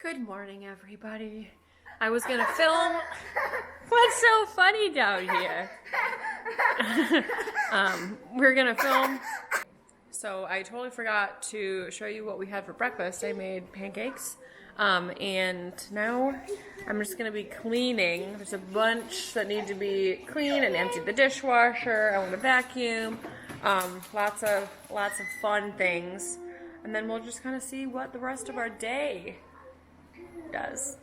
Good morning, everybody. I was gonna film. What's so funny down here? We're gonna film. So I totally forgot to show you what we had for breakfast. I made pancakes. And now I'm just gonna be cleaning. There's a bunch that need to be cleaned and empty the dishwasher. I want to vacuum. Lots of fun things. And then we'll just kind of see what the rest of our day does.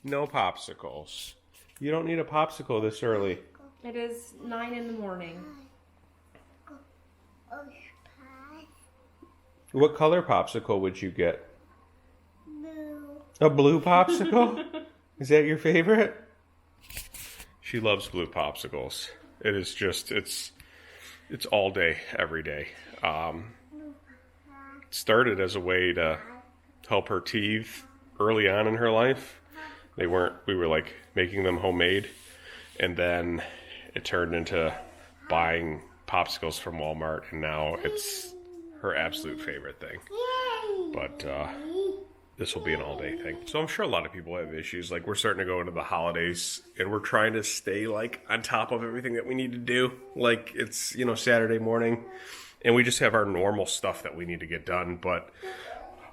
No popsicles. You don't need a popsicle this early. It is 9 in the morning. What color popsicle would you get? Blue. A blue popsicle? Is that your favorite? She loves blue popsicles. It is just, it's all day, every day. It started as a way to help her teeth early on in her life. We were like making them homemade, and then it turned into buying popsicles from Walmart, and now it's her absolute favorite thing. But this will be an all-day thing. So I'm sure a lot of people have issues. Like, we're starting to go into the holidays, and we're trying to stay like on top of everything that we need to do. Like, it's, you know, Saturday morning, and we just have our normal stuff that we need to get done. But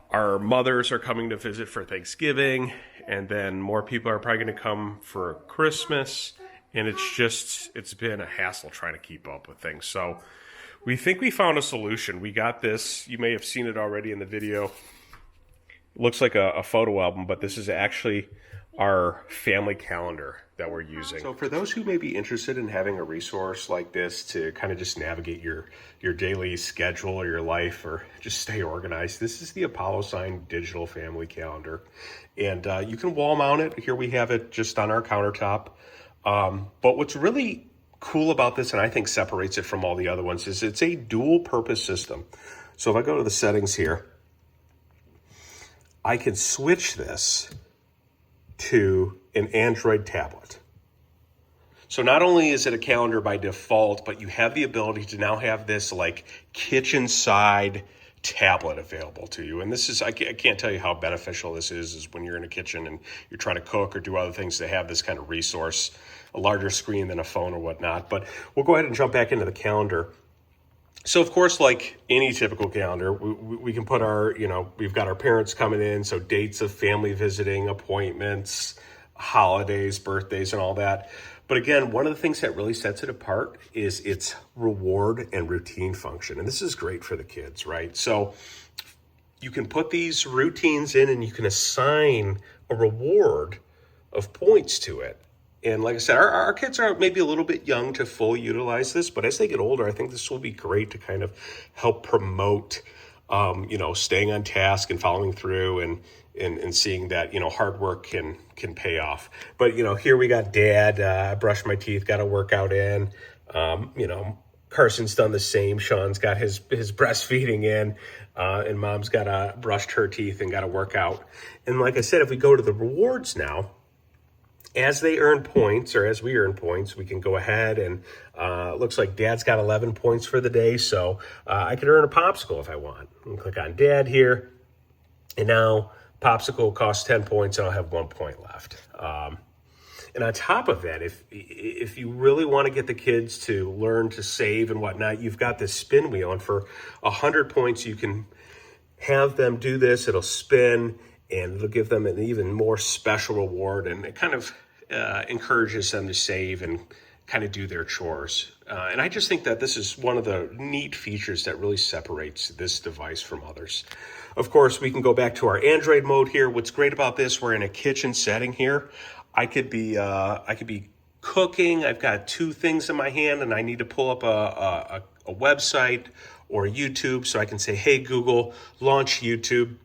our mothers are coming to visit for Thanksgiving, and then more people are probably going to come for Christmas. And it's been a hassle trying to keep up with things. So we think we found a solution. We got this. You may have seen it already in the video. It looks like a photo album, but this is actually our family calendar that we're using. So for those who may be interested in having a resource like this to kind of just navigate your daily schedule or your life, or just stay organized, this is the Apolosign Digital Family Calendar. And you can wall mount it. Here we have it just on our countertop. But what's really cool about this, and I think separates it from all the other ones, is it's a dual purpose system. So if I go to the settings here, I can switch this to an Android tablet. So not only is it a calendar by default, but you have the ability to now have this like kitchen side tablet available to you. And this is, I can't tell you how beneficial this is when you're in a kitchen and you're trying to cook or do other things, to have this kind of resource, a larger screen than a phone or whatnot. But we'll go ahead and jump back into the calendar. So of course, like any typical calendar, we can put our, we've got our parents coming in, so dates of family visiting, appointments, holidays, birthdays, and all that. But again, one of the things that really sets it apart is its reward and routine function. And this is great for the kids, right? So you can put these routines in and you can assign a reward of points to it. And like I said, our kids are maybe a little bit young to fully utilize this, but as they get older, I think this will be great to kind of help promote, staying on task and following through and seeing that, hard work can pay off. But, here we got Dad, brushed my teeth, got a workout in, Carson's done the same. Sean's got his breastfeeding in, and Mom's brushed her teeth and got a workout. And like I said, if we go to the rewards now, as they earn points, or as we earn points, we can go ahead and looks like Dad's got 11 points for the day. So I could earn a popsicle if I want. And click on Dad here. And now popsicle costs 10 points and I'll have 1 point left. And on top of that, if you really want to get the kids to learn to save and whatnot, you've got this spin wheel. And for 100 points, you can have them do this. It'll spin and it'll give them an even more special reward. And it kind of encourages them to save and kind of do their chores. And I just think that this is one of the neat features that really separates this device from others. Of course, we can go back to our Android mode here. What's great about this, we're in a kitchen setting here. I could be cooking. I've got two things in my hand and I need to pull up a website or YouTube. So I can say, hey, Google, launch YouTube.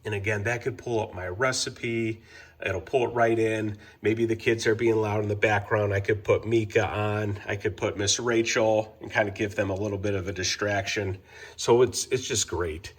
And again, that could pull up my recipe. It'll pull it right in. Maybe the kids are being loud in the background. I could put Mika on. I could put Miss Rachel and kind of give them a little bit of a distraction. So it's just great.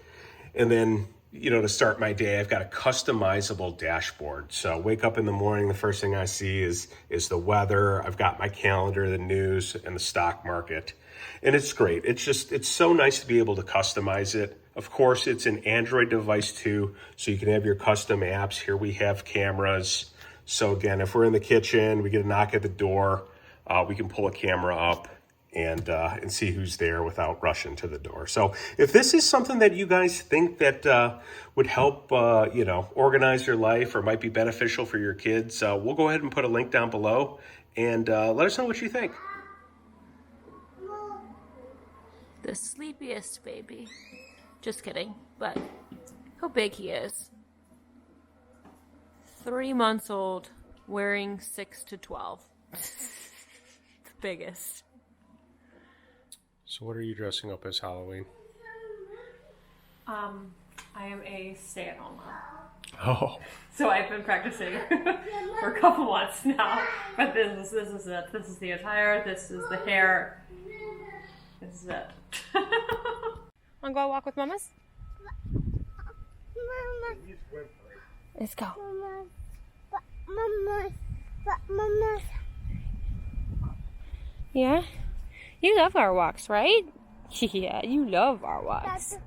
And then, to start my day, I've got a customizable dashboard. So wake up in the morning, the first thing I see is the weather. I've got my calendar, the news, and the stock market. And it's great. It's so nice to be able to customize it. Of course, it's an Android device too, so you can have your custom apps. Here we have cameras. So again, if we're in the kitchen, we get a knock at the door, we can pull a camera up and see who's there without rushing to the door. So if this is something that you guys think that would help, organize your life or might be beneficial for your kids, we'll go ahead and put a link down below and let us know what you think. The sleepiest baby. Just kidding, but how big he is. 3 months old, wearing 6 to 12. The biggest. So what are you dressing up as Halloween? I am a stay-at-home mom. Oh. So I've been practicing for a couple months now. But this is it. This is the attire. This is the hair. This is it. Wanna go walk with mamas? Mama. Let's go. Mama. Yeah? You love our walks, right? Yeah, you love our walks.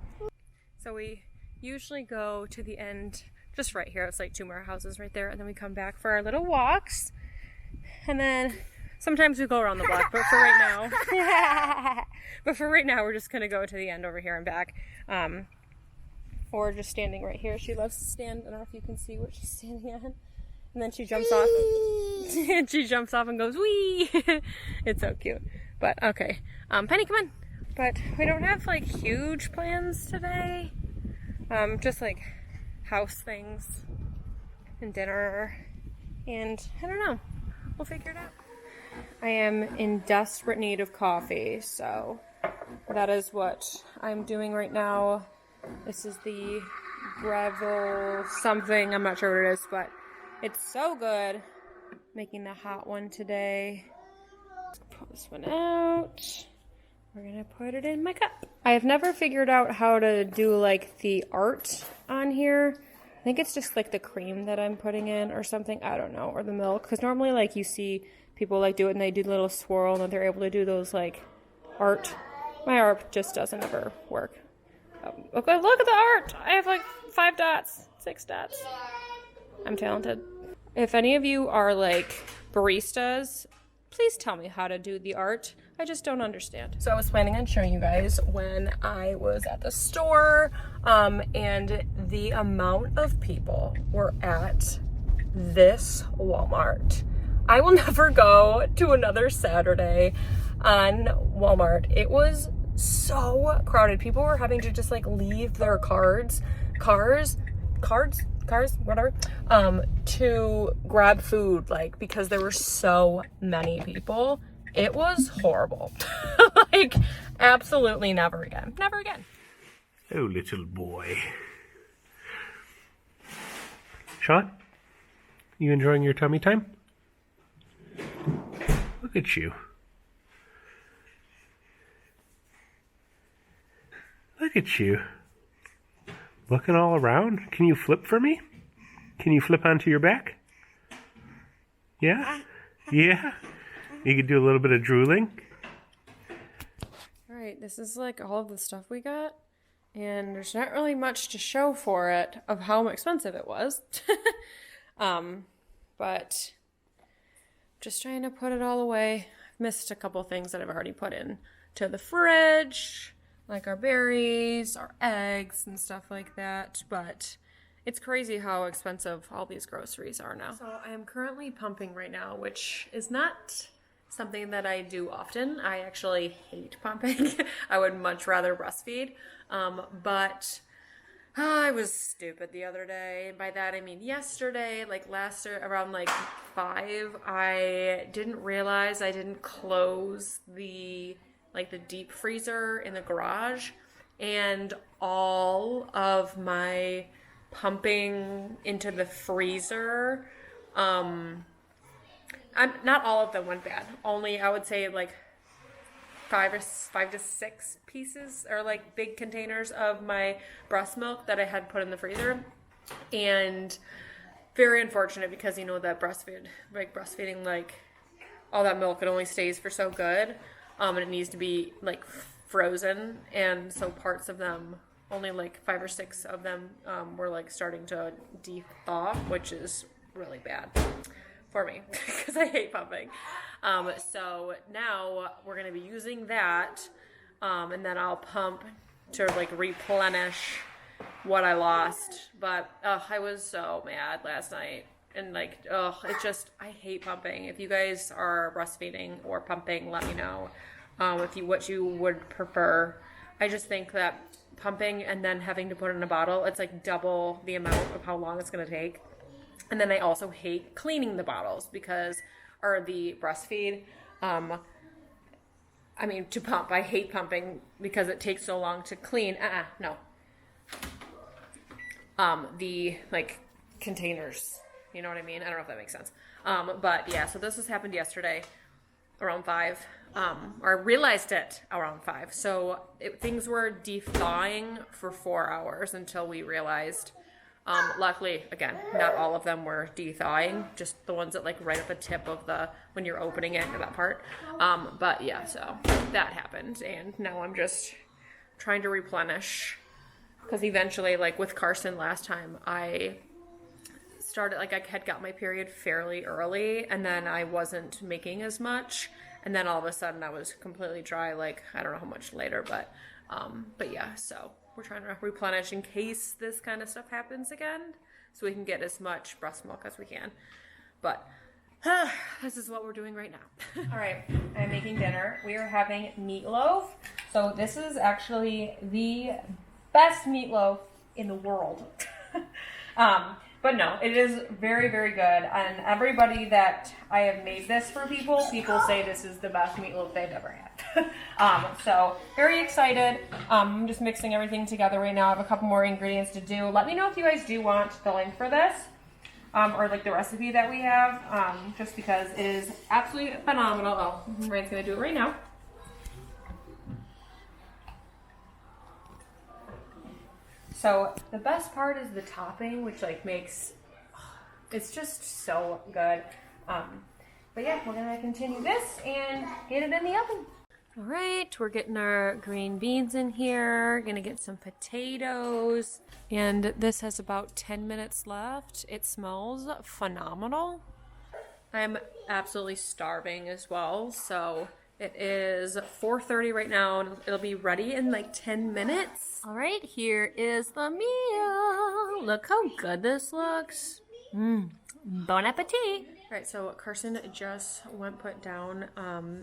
So we usually go to the end, just right here. It's like 2 more houses right there. And then we come back for our little walks. And then sometimes we go around the block, but for right now, we're just gonna go to the end over here and back. Or just standing right here. She loves to stand. I don't know if you can see what she's standing on. And then she jumps off. And she jumps off and goes, wee! It's so cute. But okay. Penny, come on. But we don't have like huge plans today. Just like house things and dinner. And I don't know. We'll figure it out. I am in desperate need of coffee, so that is what I'm doing right now. This is the Breville something, I'm not sure what it is, but it's so good. Making the hot one today. Let's pull this one out. We're gonna put it in my cup. I have never figured out how to do like the art on here. I think it's just like the cream that I'm putting in or something, I don't know, or the milk, because normally like you see people like do it and they do the little swirl and then they're able to do those like art. My art just doesn't ever work. Okay, look at the art! I have like 5 dots, 6 dots. I'm talented. If any of you are like baristas, please tell me how to do the art. I just don't understand. So I was planning on showing you guys when I was at the store, and the amount of people were at this Walmart. I will never go to another Saturday on Walmart. It was so crowded. People were having to just like leave their cars, whatever, to grab food, like, because there were so many people. It was horrible. Like, absolutely never again. Never again. Oh, little boy. Sean, you enjoying your tummy time? Look at you. Look at you. Looking all around. Can you flip for me? Can you flip onto your back? Yeah? Yeah? You could do a little bit of drooling. Alright, this is like all of the stuff we got. And there's not really much to show for it of how expensive it was. But just trying to put it all away. I've missed a couple things that I've already put in to the fridge, like our berries, our eggs, and stuff like that. But it's crazy how expensive all these groceries are now. So I am currently pumping right now, which is not something that I do often. I actually hate pumping. I would much rather breastfeed. But I was stupid the other day. By that I mean yesterday, like around like 5, I didn't realize I didn't close the deep freezer in the garage, and all of my pumping into the freezer, not all of them went bad. Only, I would say, like 5 to 6 pieces, or like big containers of my breast milk that I had put in the freezer. And very unfortunate, because you know that breastfeeding, like all that milk, it only stays for so good. And it needs to be like frozen, and so parts of them only like 5 or 6 of them were like starting to de-thaw, which is really bad for me because I hate pumping. So now we're gonna be using that, and then I'll pump to like replenish what I lost. But I was so mad last night, and like it's just, I hate pumping. If you guys are breastfeeding or pumping, let me know what you would prefer. I just think that pumping and then having to put it in a bottle, it's like double the amount of how long it's going to take. And then I also hate cleaning the bottles or the breastfeed. I mean, to pump. I hate pumping because it takes so long to clean. No. The like containers. You know what I mean? I don't know if that makes sense. But yeah, so this has happened yesterday around 5. Or realized it around 5. So things were de-thawing for 4 hours until we realized. Luckily, again, not all of them were de-thawing, just the ones that like right at the tip of when you're opening it, that part. But yeah, so that happened, and now I'm just trying to replenish, because eventually, like with Carson last time, I started, like I had got my period fairly early, and then I wasn't making as much. And then all of a sudden I was completely dry, like, I don't know how much later, but yeah, so we're trying to replenish in case this kind of stuff happens again, so we can get as much breast milk as we can. But this is what we're doing right now. All right, I'm making dinner. We are having meatloaf. So this is actually the best meatloaf in the world. But no, it is very, very good. And everybody that I have made this for people say this is the best meatloaf they've ever had. So very excited. I'm just mixing everything together right now. I have a couple more ingredients to do. Let me know if you guys do want the link for this, or like the recipe that we have, just because it is absolutely phenomenal. Oh, Ryan's gonna do it right now. So the best part is the topping, which like makes, it's just so good. But yeah, we're gonna continue this and get it in the oven. All right, we're getting our green beans in here. Gonna get some potatoes. And this has about 10 minutes left. It smells phenomenal. I'm absolutely starving as well, so it is 4:30 right now, and it'll be ready in like 10 minutes. All right, here is the meal. Look how good this looks. Bon appetit. All right, so Carson just went put down.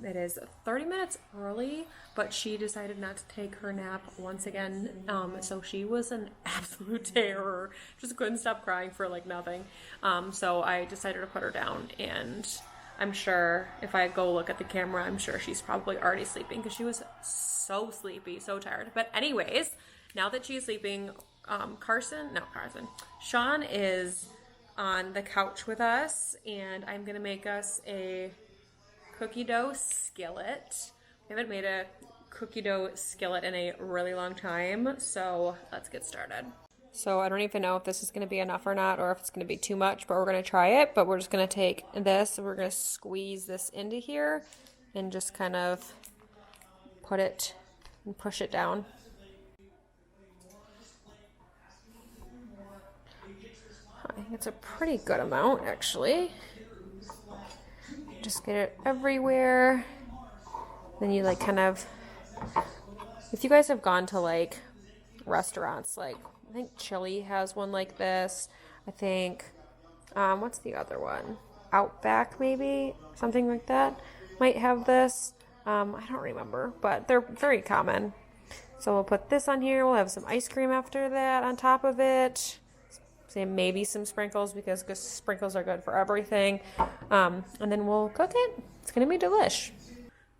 It is 30 minutes early, but she decided not to take her nap once again. So she was an absolute terror. Just couldn't stop crying for like nothing. So I decided to put her down, and I'm sure if I go look at the camera, I'm sure she's probably already sleeping because she was so sleepy, so tired. But anyways, now that she's sleeping, Sean is on the couch with us, and I'm gonna make us a cookie dough skillet. We haven't made a cookie dough skillet in a really long time, so let's get started. So I don't even know if this is going to be enough or not, or if it's going to be too much, but we're going to try it. But we're just going to take this, and we're going to squeeze this into here and just kind of put it and push it down. I think it's a pretty good amount, actually. Just get it everywhere. Then you like kind of, if you guys have gone to like restaurants, like I think Chili has one like this. I think, what's the other one? Outback, maybe? Something like that. Might have this. I don't remember, but they're very common. So we'll put this on here. We'll have some ice cream after that on top of it. Say maybe some sprinkles, because sprinkles are good for everything. And then we'll cook it. It's going to be delish.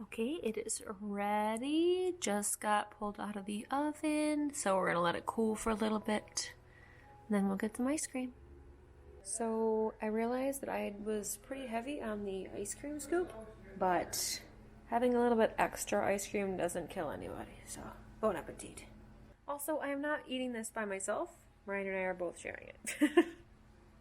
Okay, it is ready. Just got pulled out of the oven. So we're going to let it cool for a little bit. And then we'll get some ice cream. So I realized that I was pretty heavy on the ice cream scoop, but having a little bit extra ice cream doesn't kill anybody. So bon appetit. Also, I am not eating this by myself. Ryan and I are both sharing it.